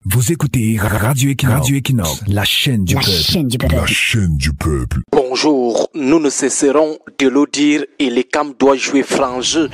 Vous écoutez Radio Equinox, la chaîne du peuple. La chaîne du peuple. Bonjour, nous ne cesserons de le dire et l'ECAM doit jouer franc jeu.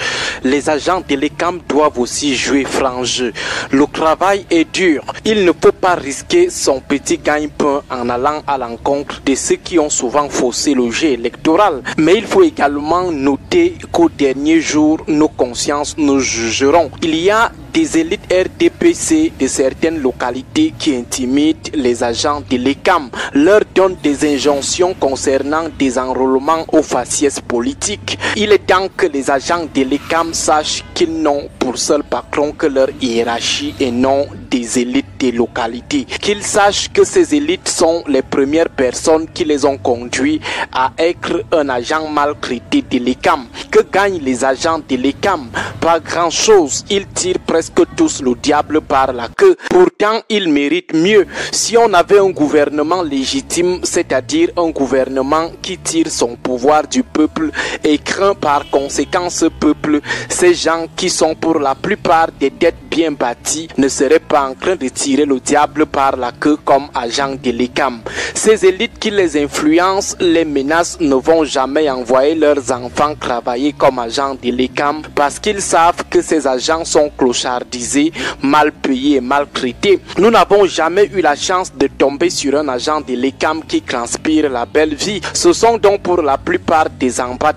Les agents de l'ECAM doivent aussi jouer franc jeu. Le travail est dur. Il ne faut pas risquer son petit gagne-pain en allant à l'encontre de ceux qui ont souvent faussé le jeu électoral. Mais il faut également noter qu'au dernier jour, nos consciences nous jugeront. Il y a des élites RDPC de certaines localités qui intimident les agents de l'ECAM, leur donnent des injonctions concernant des enrôlements aux faciès politiques. Il est temps que les agents de l'ECAM sachent qu'ils n'ont pour seul patron que leur hiérarchie et non des élites des localités. Qu'ils sachent que ces élites sont les premières personnes qui les ont conduits à être un agent maltraité de l'ECAM. Que gagnent les agents de l'ECAM? Pas grand chose. Ils tirent presque tous le diable par la queue. Pourtant, ils méritent mieux. Si on avait un gouvernement légitime, c'est-à-dire un gouvernement qui tire son pouvoir du peuple et craint par conséquent ce peuple, ces gens qui sont pour la plupart des dettes bien bâties ne seraient pas en train de tirer le diable par la queue comme agents de l'ECAM. Ces élites qui les influencent, les menacent, ne vont jamais envoyer leurs enfants travailler comme agents de l'ECAM parce qu'ils savent que ces agents sont clochardisés, mal payés et maltraités. Nous n'avons jamais eu la chance de tomber sur un agent de l'ECAM qui transpire la belle vie. Ce sont donc pour la plupart des en bas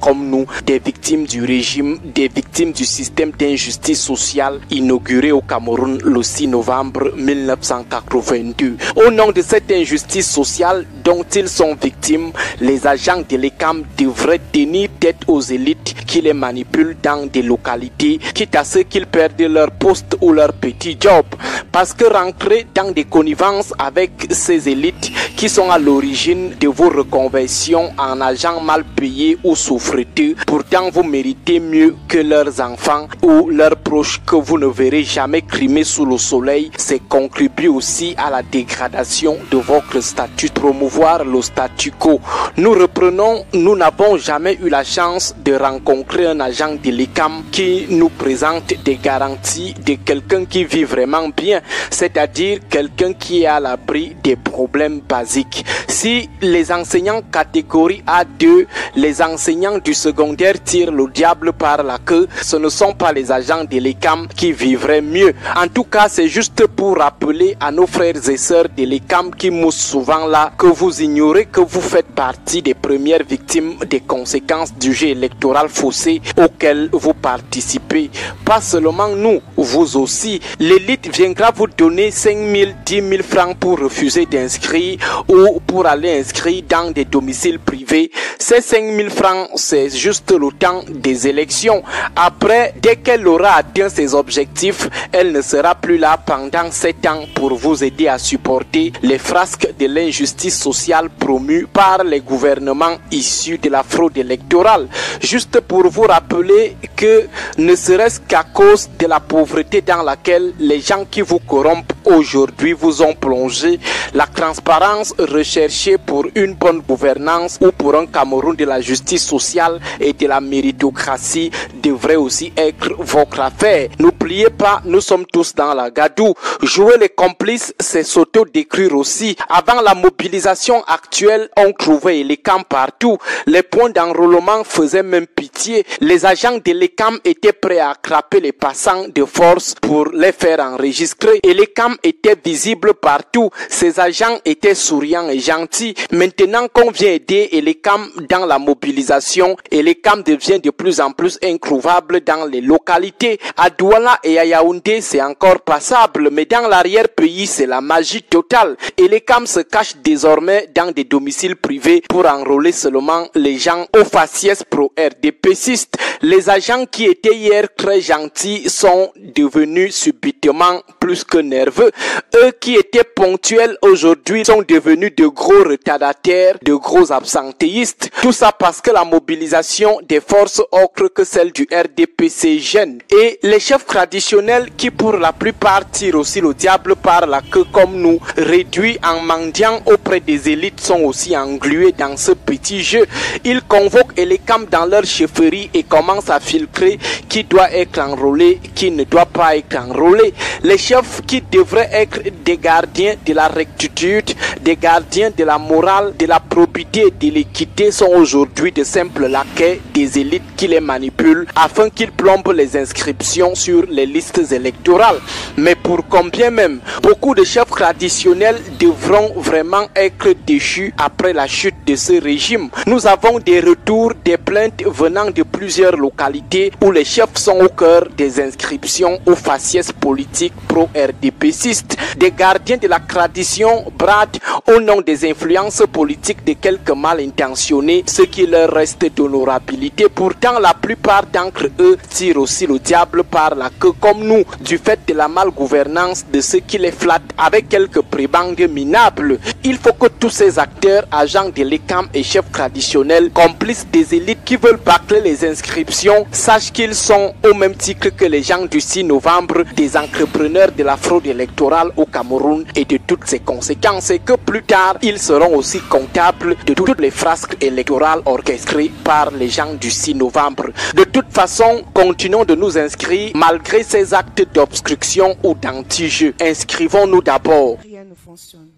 comme nous, des victimes du régime, des victimes du système d'injustice sociale inauguré au Cameroun le 6 novembre 1982. Au nom de cette injustice sociale dont ils sont victimes, les agents de l'ECAM devraient tenir tête aux élites qui les manipulent dans des localités, quitte à ce qu'ils perdent leur poste ou leur petit job. Parce que rentrer dans des connivences avec ces élites qui sont à l'origine de vos reconversions en agents mal payés ou souffreteux, pourtant vous méritez mieux que leurs enfants ou leurs proches que vous ne verrez jamais crimer sous le soleil, c'est contribuer aussi à la dégradation de votre statut, promouvoir le statu quo. Nous reprenons, nous n'avons jamais eu la chance de rencontrer un agent de l'ECAM qui nous présente des garanties de quelqu'un qui vit vraiment bien, c'est-à-dire quelqu'un qui est à l'abri des problèmes basiques. Si les enseignants catégorie A2, les enseignants du secondaire tirent le diable par la queue, ce ne sont pas les agents de l'ECAM qui vivraient mieux. En tout cas, c'est juste pour rappeler à nos frères et sœurs de l'ECAM qui moussent souvent là que vous ignorez que vous faites partie des premières victimes des conséquences du jeu électoral faussé auquel vous participez. Pas seulement nous, vous aussi. L'élite viendra vous donner 5 000, 10 000 francs pour refuser d'inscrire ou pour aller inscrire dans des domiciles privés. Ces 5 000 francs, c'est juste le temps des élections. Après, dès qu'elle aura atteint ses objectifs, elle ne sera plus là pendant 7 ans pour vous aider à supporter les frasques de l'injustice sociale promue par les gouvernements issus de la fraude électorale. Juste pour vous rappeler que ne serait-ce qu'à cause de la pauvreté dans laquelle les gens qui vous corrompent aujourd'hui vous ont plongé, la transparence recherchée pour une bonne gouvernance ou pour un Cameroun de la justice sociale et de la méritocratie devrait aussi être votre affaire. N'oubliez pas, nous sommes tous dans la gadoue. Jouer les complices, c'est s'auto-détruire aussi. Avant la mobilisation actuelle, on trouvait l'ECAM partout. Les points d'enrôlement faisaient même pitié. Les agents de l'ECAM étaient prêts à attraper les passants de force pour les faire enregistrer. Et l'ECAM était visible partout. Ces agents étaient souriants et gentils. Maintenant qu'on vient aider l'ECAM dans la mobilisation, l'ECAM devient de plus en plus introuvable dans les localités. À Douala et à Yaoundé, c'est encore passable, mais dans l'arrière-pays, c'est la magie totale. l'ECAM se cache désormais dans des domiciles privés pour enrôler seulement les gens aux faciès pro-RDPcistes. Les agents qui étaient hier très gentils sont devenus subitement plus que nerveux. Eux qui étaient ponctuels aujourd'hui sont devenus de gros retardataires, de gros absentéistes. Tout ça parce que la mobilisation des forces autres que celle du RDPC gêne. Et les chefs traditionnels qui pour la plupart tirent aussi le diable par la queue comme nous, réduits en mendiants auprès des élites, sont aussi englués dans ce petit jeu. Ils convoquent l'ECAM dans leur chefferie et commencent à filtrer qui doit être enrôlé, qui ne doit pas être enrôlé. Les chefs qui devraient devraient être des gardiens de la rectitude, des gardiens de la morale, de la probité et de l'équité sont aujourd'hui de simples laquais des élites qui les manipulent afin qu'ils plombent les inscriptions sur les listes électorales. Mais pour combien même, beaucoup de chefs traditionnels devront vraiment être déchus après la chute de ce régime. Nous avons des retours, des plaintes venant de plusieurs localités où les chefs sont au cœur des inscriptions aux faciès politiques pro-RDPcistes. Des gardiens de la tradition bradent au nom des influences politiques de quelques mal intentionnés ce qui leur reste d'honorabilité. Pourtant, la plupart d'entre eux tirent aussi le diable par la queue comme nous, du fait de la malgouvernance de ceux qui les flattent avec quelques prébendes minables. Il faut que tous ces acteurs, agents de l'ECAM et chefs traditionnels, complices des élites qui veulent bâcler les inscriptions, sachent qu'ils sont au même titre que les gens du 6 novembre des entrepreneurs de la fraude électorale au Cameroun et de toutes ses conséquences, et que plus tard, ils seront aussi comptables de toutes les frasques électorales orchestrées par les gens du 6 novembre. De toute façon, continuons de nous inscrire malgré ces actes d'obstruction ou d'anti-jeu. Inscrivons-nous d'abord. Rien ne fonctionne.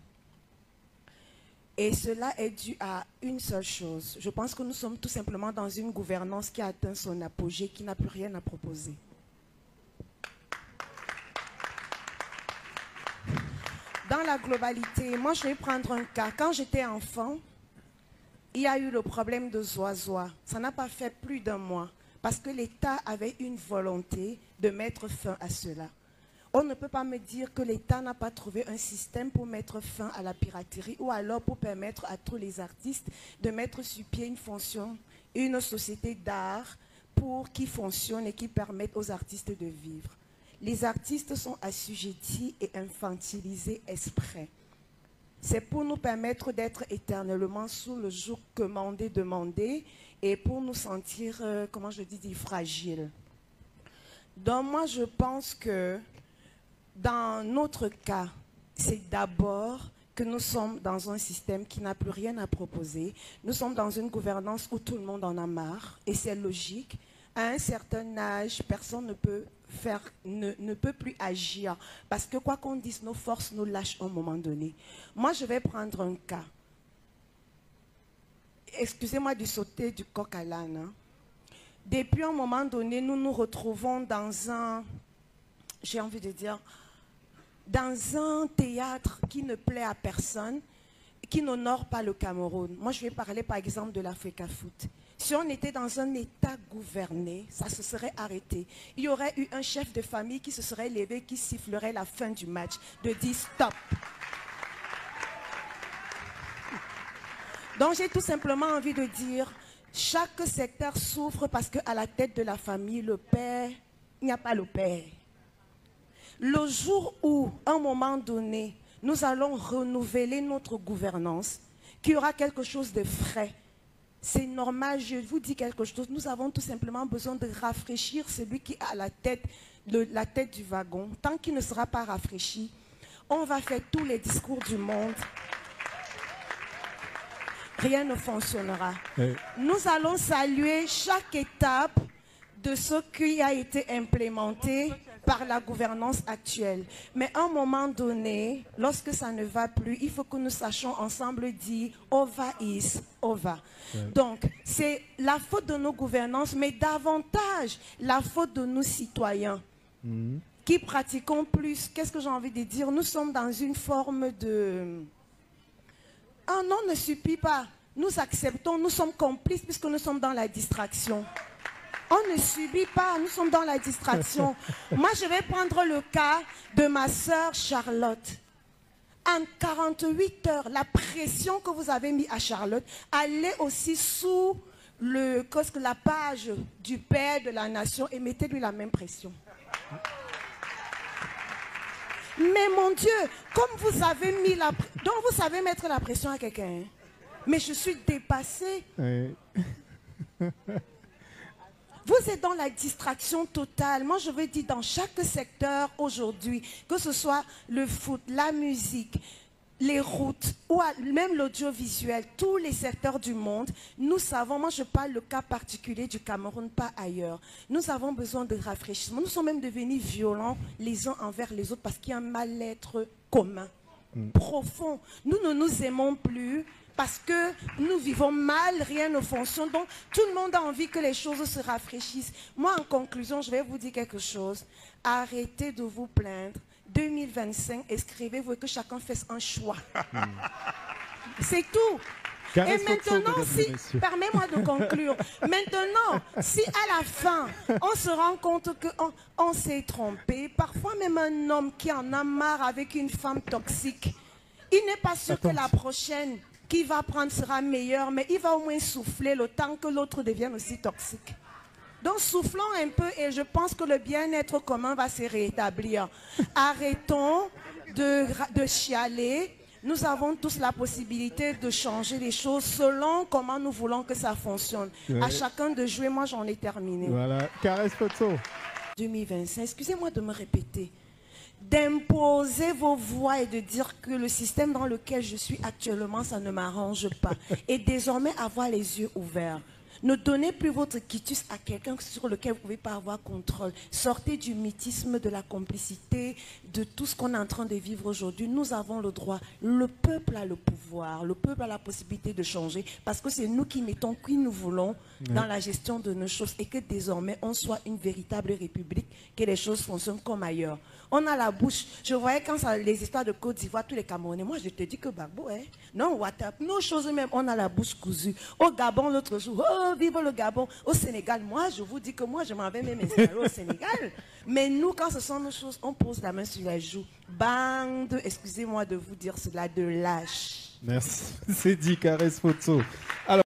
Et cela est dû à une seule chose. Je pense que nous sommes tout simplement dans une gouvernance qui a atteint son apogée, qui n'a plus rien à proposer. Dans la globalité, moi je vais prendre un cas. Quand j'étais enfant, il y a eu le problème de Zoazoa. Ça n'a pas fait plus d'un mois parce que l'État avait une volonté de mettre fin à cela. On ne peut pas me dire que l'État n'a pas trouvé un système pour mettre fin à la piraterie ou alors pour permettre à tous les artistes de mettre sur pied une fonction, une société d'art pour qui fonctionne et qui permette aux artistes de vivre. Les artistes sont assujettis et infantilisés exprès. C'est pour nous permettre d'être éternellement sous le joug commandé, demandé, et pour nous sentir, comment je dis, fragiles. Donc moi, je pense que dans notre cas, c'est d'abord que nous sommes dans un système qui n'a plus rien à proposer. Nous sommes dans une gouvernance où tout le monde en a marre, et c'est logique. À un certain âge, personne ne peut plus agir. Parce que quoi qu'on dise, nos forces nous lâchent à un moment donné. Moi, je vais prendre un cas. Excusez-moi de sauter du coq à l'âne. Hein. Depuis un moment donné, nous nous retrouvons dans un, j'ai envie de dire, dans un théâtre qui ne plaît à personne, qui n'honore pas le Cameroun. Moi, je vais parler par exemple de l'Africa Foot. Si on était dans un État gouverné, ça se serait arrêté. Il y aurait eu un chef de famille qui se serait levé, qui sifflerait la fin du match, de dire stop. Donc j'ai tout simplement envie de dire, chaque secteur souffre parce qu'à la tête de la famille, le père, il n'y a pas le père. Le jour où, à un moment donné, nous allons renouveler notre gouvernance, qu'il y aura quelque chose de frais, c'est normal, je vous dis quelque chose, nous avons tout simplement besoin de rafraîchir celui qui est à la tête du wagon. Tant qu'il ne sera pas rafraîchi, on va faire tous les discours du monde. Rien ne fonctionnera. Nous allons saluer chaque étape de ce qui a été implémenté par la gouvernance actuelle. Mais à un moment donné, lorsque ça ne va plus, il faut que nous sachions ensemble dire « over is over ». Donc, c'est la faute de nos gouvernances, mais davantage la faute de nous citoyens qui pratiquons plus. Qu'est-ce que j'ai envie de dire? Nous sommes dans une forme de... Ah non, ne suffit pas. Nous acceptons, nous sommes complices puisque nous sommes dans la distraction. On ne subit pas, nous sommes dans la distraction. Moi, je vais prendre le cas de ma sœur Charlotte. En 48 heures, la pression que vous avez mise à Charlotte allait aussi sous la page du père de la nation et mettez-lui la même pression. Mais mon Dieu, comme vous avez mis la pression, donc vous savez mettre la pression à quelqu'un. Hein? Mais je suis dépassée. Oui. Vous êtes dans la distraction totale. Moi, je veux dire, dans chaque secteur aujourd'hui, que ce soit le foot, la musique, les routes, ou même l'audiovisuel, tous les secteurs du monde, nous savons, moi je parle le cas particulier du Cameroun, pas ailleurs. Nous avons besoin de rafraîchissement. Nous sommes même devenus violents les uns envers les autres parce qu'il y a un mal-être commun, profond. Nous ne nous aimons plus parce que nous vivons mal, rien ne fonctionne. Donc tout le monde a envie que les choses se rafraîchissent. Moi en conclusion, je vais vous dire quelque chose. Arrêtez de vous plaindre. 2025, inscrivez-vous et que chacun fasse un choix. C'est tout. Et maintenant, si, permets-moi de conclure, maintenant, si à la fin, on se rend compte qu'on s'est trompé, parfois même un homme qui en a marre avec une femme toxique, il n'est pas sûr que la prochaine qui va prendre sera meilleure, mais il va au moins souffler le temps que l'autre devienne aussi toxique. Donc soufflons un peu et je pense que le bien-être commun va se rétablir. Arrêtons de chialer. Nous avons tous la possibilité de changer les choses selon comment nous voulons que ça fonctionne. Ouais. À chacun de jouer. Moi, j'en ai terminé. Voilà. Caresse Photo. 2025. Excusez-moi de me répéter. D'imposer vos voix et de dire que le système dans lequel je suis actuellement, ça ne m'arrange pas. Et désormais, avoir les yeux ouverts. Ne donnez plus votre quitus à quelqu'un sur lequel vous ne pouvez pas avoir contrôle. Sortez du mythisme, de la complicité, de tout ce qu'on est en train de vivre aujourd'hui. Nous avons le droit. Le peuple a le pouvoir. Le peuple a la possibilité de changer parce que c'est nous qui mettons qui nous voulons dans la gestion de nos choses et que désormais on soit une véritable république, que les choses fonctionnent comme ailleurs. On a la bouche. Je voyais quand ça, les histoires de Côte d'Ivoire, tous les Camerounais. Moi, je te dis que Gbagbo, non, WhatsApp, nos choses même, on a la bouche cousue. Au Gabon, l'autre jour, oh, vive le Gabon. Au Sénégal, moi, je vous dis que moi, je m'en vais même installer au Sénégal. Mais nous, quand ce sont nos choses, on pose la main sur la joue. Bande, excusez-moi de vous dire cela, de lâche. Merci. C'est dit, Caresse Photo. Alors,